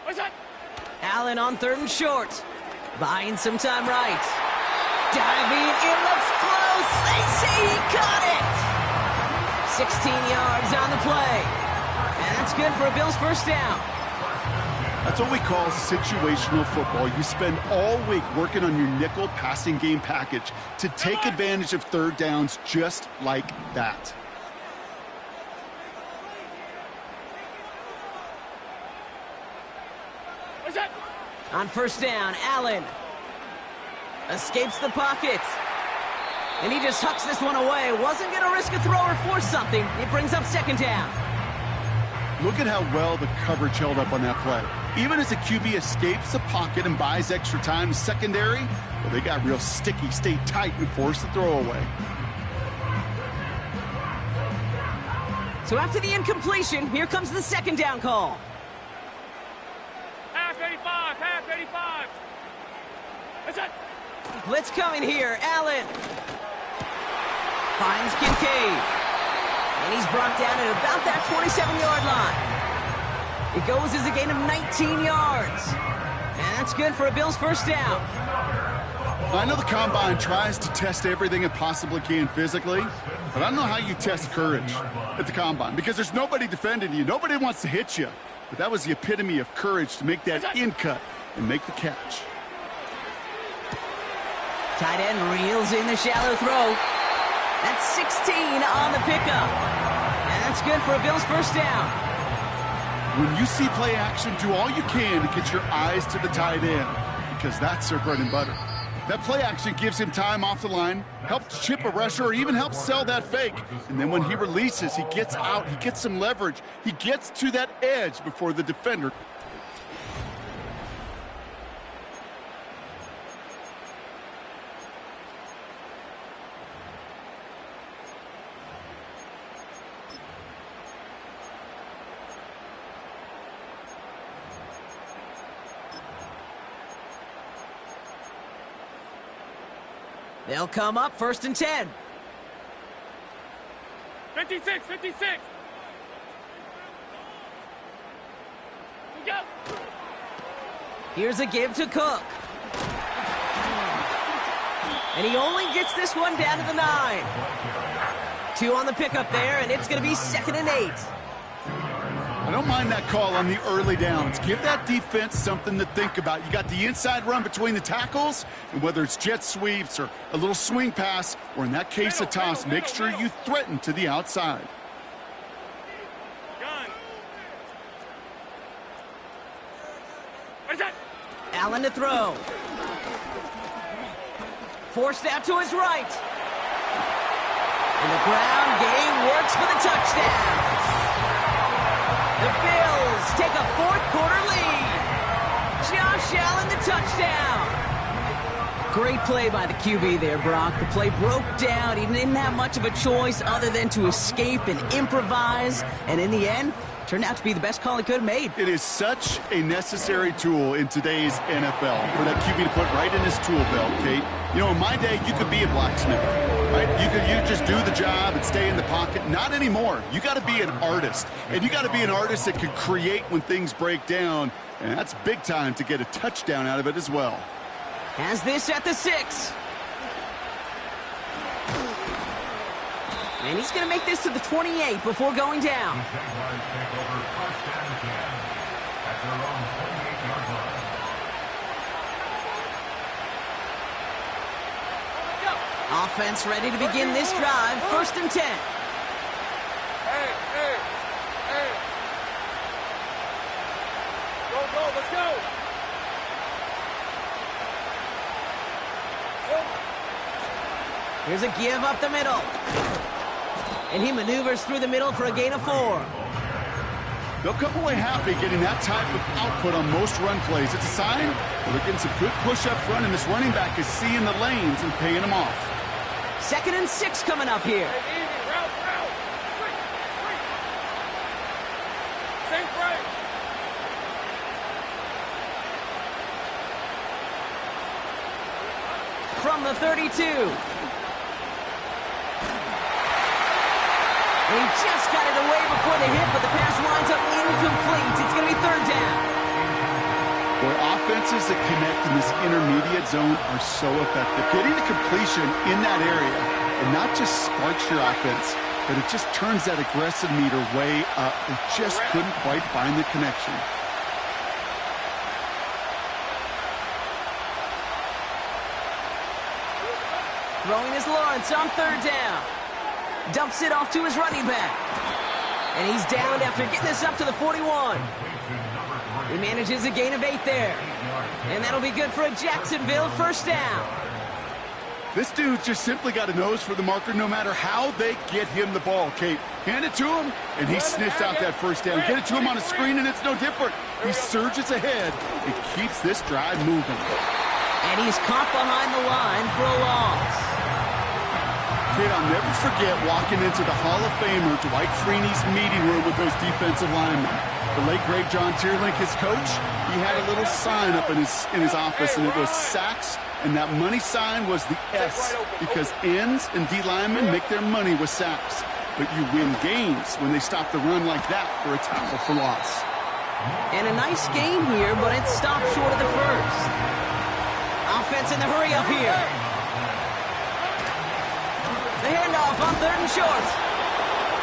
What's that? Allen on 3rd and short. Buying some time right. Diving, it looks close. They say he caught it. 16 yards on the play. And that's good for a Bills 1st down. That's what we call situational football. You spend all week working on your nickel passing game package to take advantage of 3rd downs just like that. What's that? On 1st down, Allen escapes the pocket. And he just hucks this one away. Wasn't going to risk a throw or force something. It brings up 2nd down. Look at how well the coverage held up on that play. Even as the QB escapes the pocket and buys extra time secondary, well, they got real sticky, stayed tight, and forced the throw away. So after the incompletion, here comes the 2nd down call. Half 85. What's that? Blitz coming here. Allen finds Kincaid. And he's brought down at about that 27-yard line. It goes as a gain of 19 yards. And that's good for a Bills 1st down. I know the Combine tries to test everything it possibly can physically, but I don't know how you test courage at the Combine because there's nobody defending you. Nobody wants to hit you. but that was the epitome of courage to make that in cut and make the catch. Tight end reels in the shallow throw. That's 16 on the pickup. And that's good for a Bills first down. When you see play action, do all you can to get your eyes to the tight end, because that's their bread and butter. That play action gives him time off the line, helps chip a rusher, or even helps sell that fake. And then when he releases, he gets out, he gets some leverage. He gets to that edge before the defender. They'll come up first and 10. 56, 56. We go. Here's a give to Cook. And he only gets this one down to the 9. 2 on the pickup there, and it's going to be 2nd and 8. I don't mind that call on the early downs. Give that defense something to think about. You got the inside run between the tackles, and whether it's jet sweeps or a little swing pass, or in that case a toss, make sure you threaten to the outside. Allen to throw. Forced out to his right. And the ground game works for the touchdown. The Bills take a fourth-quarter lead. Josh Allen, the touchdown. Great play by the QB there, Brock. The play broke down. He didn't have much of a choice other than to escape and improvise. And in the end, turned out to be the best call he could have made. It is such a necessary tool in today's NFL for that QB to put right in his tool belt, Kate. You know, in my day, you could be a blacksmith, right? You just do the job and stay in the pocket. Not anymore. You got to be an artist, and you got to be an artist that can create when things break down, and that's big time to get a touchdown out of it as well. Has this at the 6. And he's going to make this to the 28 before going down. Offense ready to begin this drive. 1st and 10. Hey. Go, let's go. Here's a give up the middle. And he maneuvers through the middle for a gain of 4. They'll come away happy getting that type of output on most run plays. It's a sign that they're getting some good push up front, and this running back is seeing the lanes and paying them off. 2nd and 6 coming up here. Hey, easy, route. Quick. Safe right. From the 32. He just got it away before the hit, but the pass winds up incomplete. It's going to be 3rd down. Boy, offenses that connect in this intermediate zone are so effective. Getting the completion in that area, and not just sparks your offense, but it just turns that aggressive meter way up. They just couldn't quite find the connection. Throwing is Lawrence on 3rd down. Dumps it off to his running back. And he's down after getting this up to the 41. He manages a gain of 8 there. And that'll be good for a Jacksonville first down. This dude's just simply got a nose for the marker no matter how they get him the ball, Kate. Hand it to him, and he sniffs out that first down. Get it to him on a screen, and it's no different. He surges ahead and keeps this drive moving. And he's caught behind the line for a loss. Kate, I'll never forget walking into the Hall of Famer Dwight Freeney's meeting room with those defensive linemen. The late, great John Tierlink, his coach, he had a little sign up in his office, and it was sacks, and that money sign was the S, because ends and D linemen make their money with sacks. But you win games when they stop the run like that for a tackle for loss. And a nice gain here, but it stopped short of the first. Offense in the hurry up here. The handoff on 3rd and short.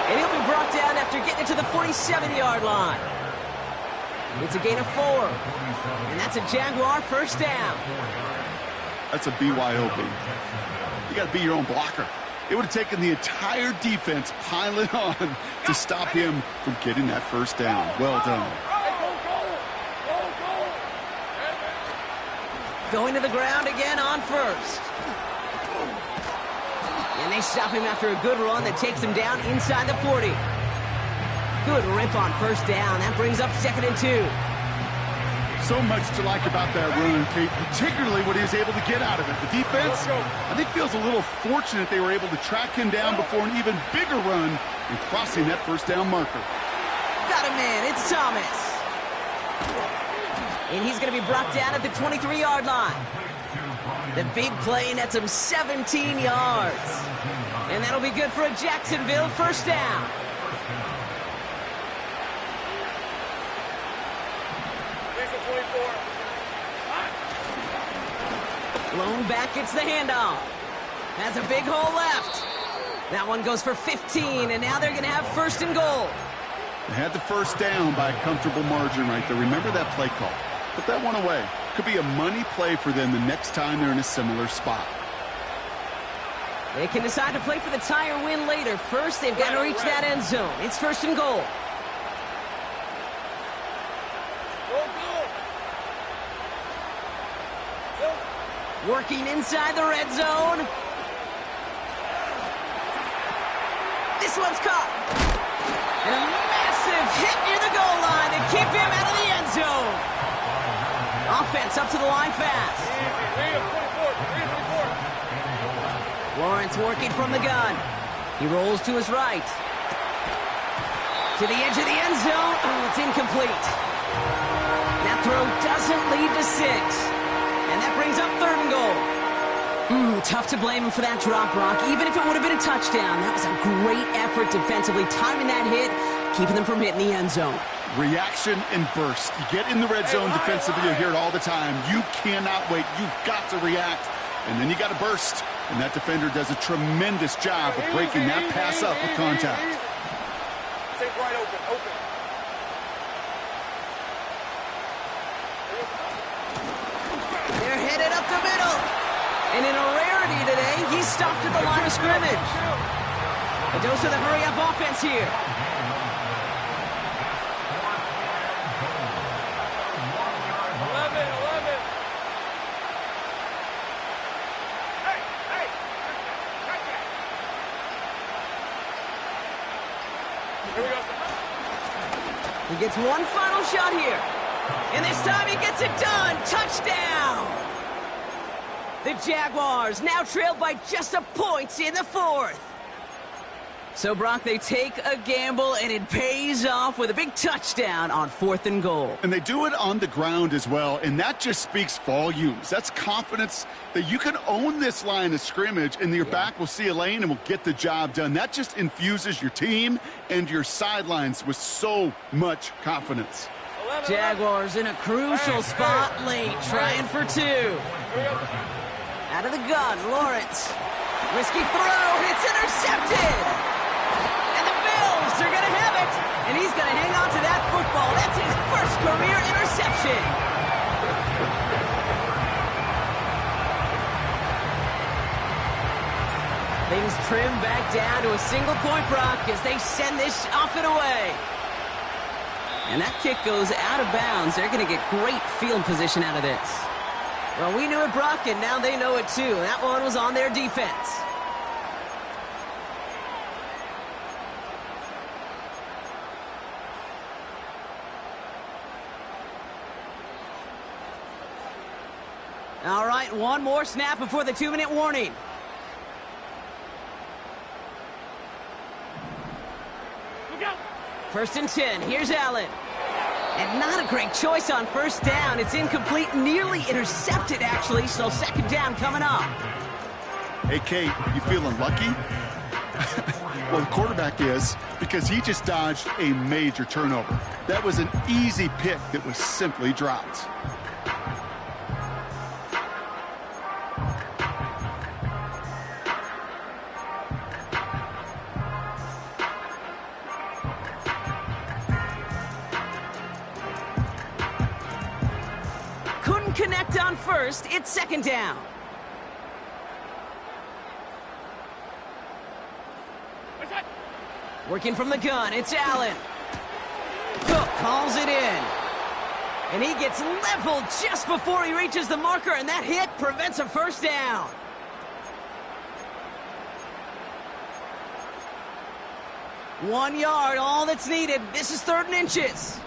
And he'll be brought down after getting it to the 47-yard line. It's a gain of 4. And that's a Jaguar first down. That's a BYOB. You got to be your own blocker. It would have taken the entire defense piling on to stop him from getting that first down. Well done. Going to the ground again on first. And they stop him after a good run that takes him down inside the 40. Good rip on first down. That brings up 2nd and 2. So much to like about that run, Kate, particularly what he was able to get out of it. The defense, I think, feels a little fortunate they were able to track him down before an even bigger run and crossing that first down marker. Got him in. It's Thomas. And he's going to be brought down at the 23-yard line. The big play nets him 17 yards. And that'll be good for a Jacksonville first down. Lone back gets the handoff. Has a big hole left. That one goes for 15, and now they're going to have 1st and goal. They had the first down by a comfortable margin right there. Remember that play call. Put that one away. Could be a money play for them the next time they're in a similar spot. They can decide to play for the tie or win later. First, they've got to reach that end zone. It's 1st and goal. Working inside the red zone. This one's caught. And a massive hit near the goal line to keep him out of the end zone. Offense up to the line fast. Lawrence working from the gun. He rolls to his right. To the edge of the end zone. Oh, it's incomplete. That throw doesn't lead to 6. And that brings up 3rd and goal. Tough to blame him for that drop, Brock. Even if it would have been a touchdown, that was a great effort defensively, timing that hit, keeping them from hitting the end zone. Reaction and burst. You get in the red zone defensively, you hear it all the time. You cannot wait. You've got to react. And then you got to burst. And that defender does a tremendous job of breaking that pass up with contact. Stay wide open. They're headed up the middle. And in a rarity today, he's stopped at the line of scrimmage. A dose of the hurry-up offense here. He gets one final shot here. And this time he gets it done. Touchdown! The Jaguars now trailed by just a point in the 4th. So, Brock, they take a gamble, and it pays off with a big touchdown on 4th and goal. And they do it on the ground as well, and that just speaks volumes. That's confidence that you can own this line of scrimmage, and your back will see a lane and will get the job done. That just infuses your team and your sidelines with so much confidence. Jaguars in a crucial spot late, trying for 2. Out of the gun, Lawrence. Risky throw, it's intercepted! They're going to have it, and he's going to hang on to that football. That's his first career interception. Things trim back down to a single point, Brock, as they send this off and away. And that kick goes out of bounds. They're going to get great field position out of this. Well, we knew it, Brock, and now they know it too. That one was on their defense. All right, one more snap before the 2-minute warning. First and 10, here's Allen. And not a great choice on first down. It's incomplete, nearly intercepted, actually, so 2nd down coming up. Hey, Kate, you feeling lucky? Well, the quarterback is, because he just dodged a major turnover. That was an easy pick that was simply dropped. connect on first. It's second down. Working from the gun, it's Allen. Cook calls it in. And he gets leveled just before he reaches the marker, and that hit prevents a first down. One yard, all that's needed. This is 3rd and inches.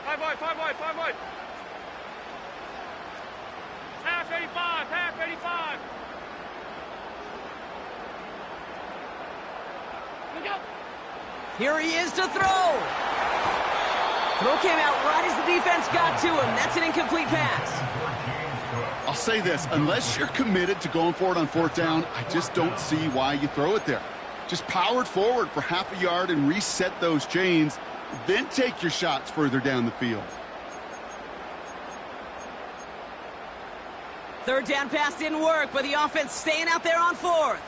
5 wide, 5 wide, 5 wide. Half 85, half 85. Look out. Here he is to throw. Throw came out right as the defense got to him. That's an incomplete pass. I'll say this, unless you're committed to going for it on 4th down, I just don't see why you throw it there. Just power it forward for half a yard and reset those chains, then take your shots further down the field. 3rd down pass didn't work, but the offense staying out there on 4th.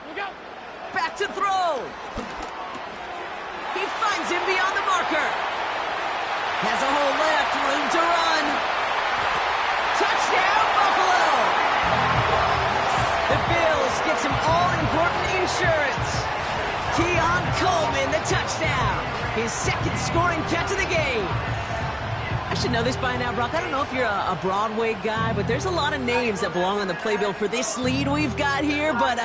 Look out. Back to throw. He finds him beyond the marker. Has a hole left, room to run. Touchdown, Buffalo! The Bills get some all-important insurance. Keon Coleman, the touchdown. His 2nd scoring catch of the game. I should know this by now, Brock. I don't know if you're a Broadway guy, but there's a lot of names that belong on the playbill for this lead we've got here, but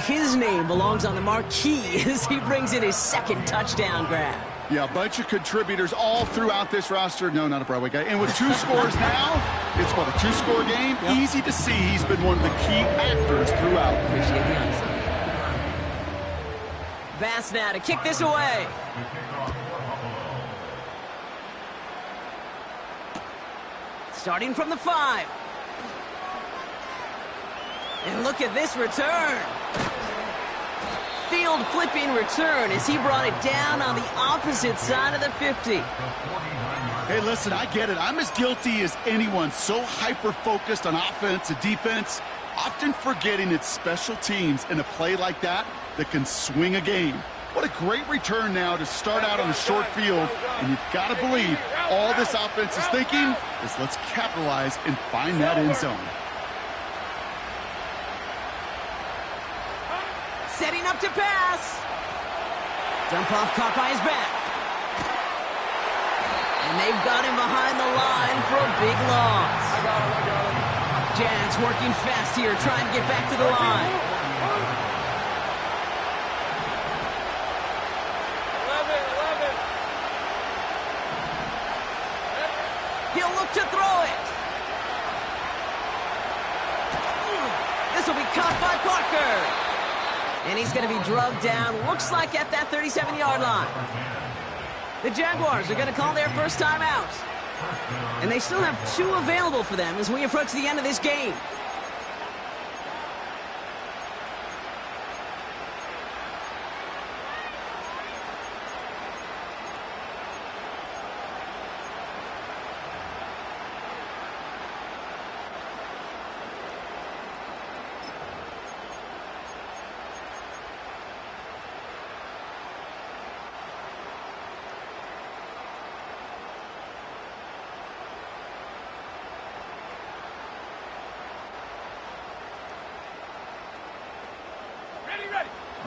his name belongs on the marquee as he brings in his 2nd touchdown grab. Yeah, a bunch of contributors all throughout this roster. No, not a Broadway guy. And with 2 scores now, it's what, a 2-score game? Yep. Easy to see he's been one of the key actors throughout. Appreciate the honesty. Bass now to kick this away. Starting from the 5. And look at this return. Field flipping return as he brought it down on the opposite side of the 50. Hey, listen, I get it. I'm as guilty as anyone. So hyper-focused on offense and defense, often forgetting it's special teams in a play like that that can swing a game. What a great return now to start out on a short field, and you've got to believe all this offense is thinking is let's capitalize and find that end zone. Setting up to pass. Dump off caught by his back. And they've got him behind the line for a big loss. I got him. Jags working fast here, trying to get back to the line. 11. He'll look to throw it. This will be caught by Parker. And he's going to be drugged down, looks like at that 37-yard line. The Jaguars are going to call their first time out. And they still have 2 available for them as we approach the end of this game.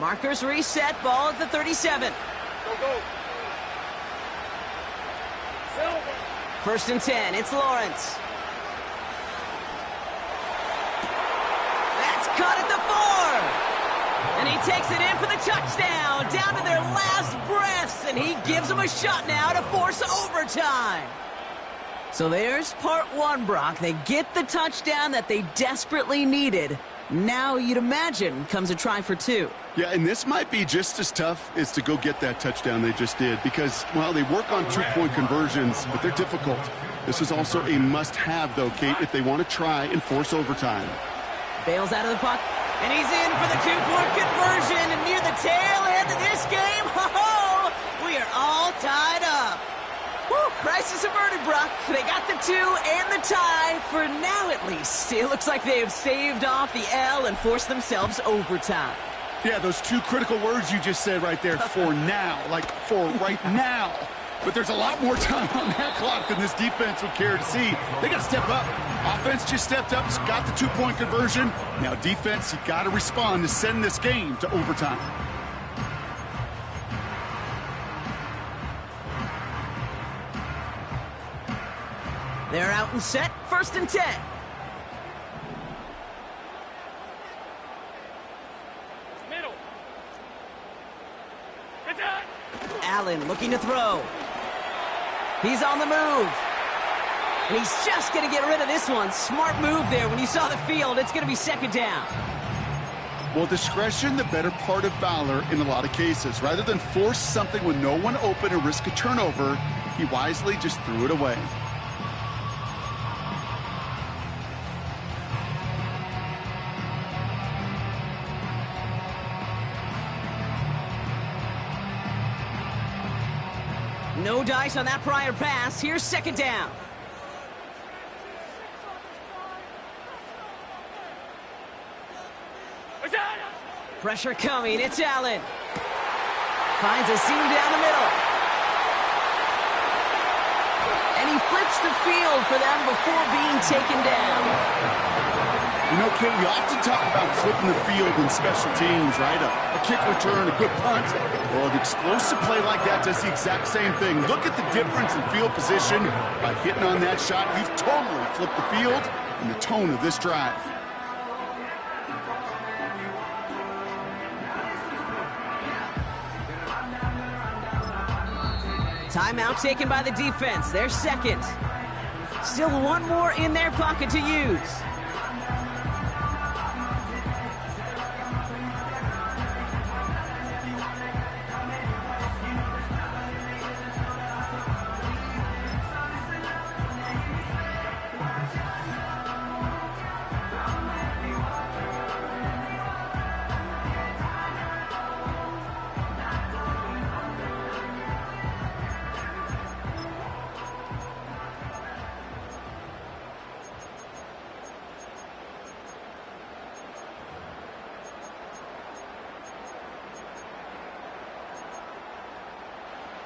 Markers reset, ball at the 37. Go. 1st and 10, it's Lawrence. That's caught at the 4. And he takes it in for the touchdown, down to their last breaths, and he gives them a shot now to force overtime. So there's part 1, Brock. They get the touchdown that they desperately needed. Now, you'd imagine, comes a try for 2. Yeah, and this might be just as tough as to go get that touchdown they just did because, well, they work on 2-point conversions, but they're difficult. This is also a must-have, though, Kate, if they want to try and force overtime. Bails out of the puck, and he's in for the 2-point conversion, and near the tail end of this game, ho-ho, we are all tied up. Woo, crisis averted, Brock. They got the 2 and the tie, for now at least. It looks like they have saved off the L and forced themselves overtime. Yeah, those two critical words you just said right there, for now, like for right now. But there's a lot more time on that clock than this defense would care to see. They got to step up. Offense just stepped up, got the two-point conversion. Now defense, you got to respond to send this game to overtime. They're out and set, 1st and 10. Middle. Good time. Allen looking to throw. He's on the move. And he's just going to get rid of this one. Smart move there. When you saw the field, it's going to be 2nd down. Well, discretion, the better part of valor in a lot of cases. Rather than force something with no one open and risk a turnover, he wisely just threw it away. No dice on that prior pass. Here's 2nd down. Pressure coming. It's Allen. Finds a seam down the middle. And he flips the field for them before being taken down. You know, Kate, we often talk about flipping the field in special teams, right? A kick return, a good punt. Well, an explosive play like that does the exact same thing. Look at the difference in field position. By hitting on that shot, you've totally flipped the field and the tone of this drive. Timeout taken by the defense. Their 2nd. Still one more in their pocket to use.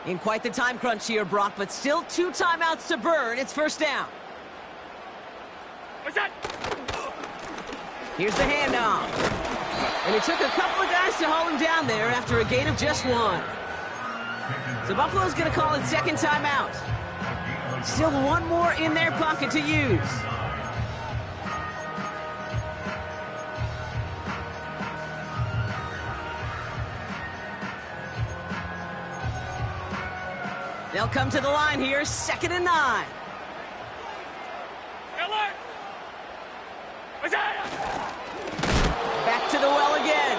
In quite the time crunch here, Brock, but still 2 timeouts to burn. It's 1st down. What's that? Here's the handoff. And it took a couple of guys to hold him down there after a gain of just 1. So Buffalo's going to call it 2nd timeout. Still one more in their pocket to use. They'll come to the line here, 2nd and 9. Back to the well again.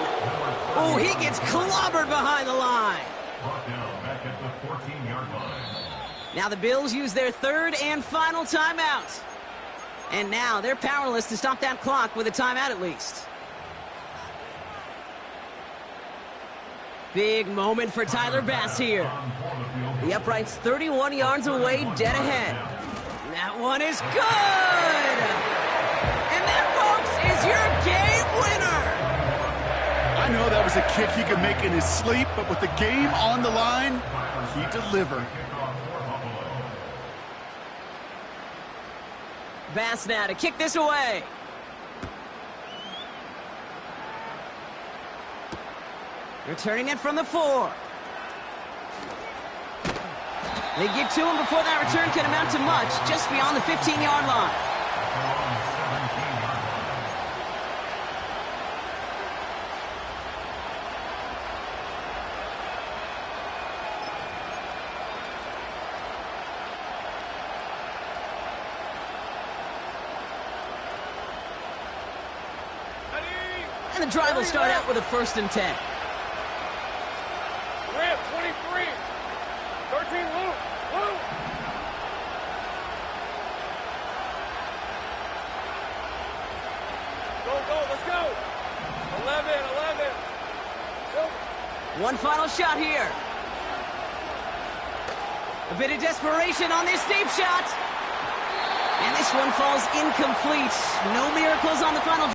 Oh, he gets clobbered behind the line. Brought down back at the 14-yard line. Now the Bills use their 3rd and final timeout. And now they're powerless to stop that clock with a timeout at least. Big moment for Tyler Bass here. The upright's 31 yards away, dead ahead. That one is good! And that, folks, is your game winner! I know that was a kick he could make in his sleep, but with the game on the line, he delivered. Bass now to kick this away. Returning it from the 4. They get to him before that return can amount to much, just beyond the 15-yard line. And the drive will start out with a 1st and 10. Grant, 23. 13, Luke. Luke. Go, let's go. 11. One final shot here. A bit of desperation on this deep shot. And this one falls incomplete. No miracles on the final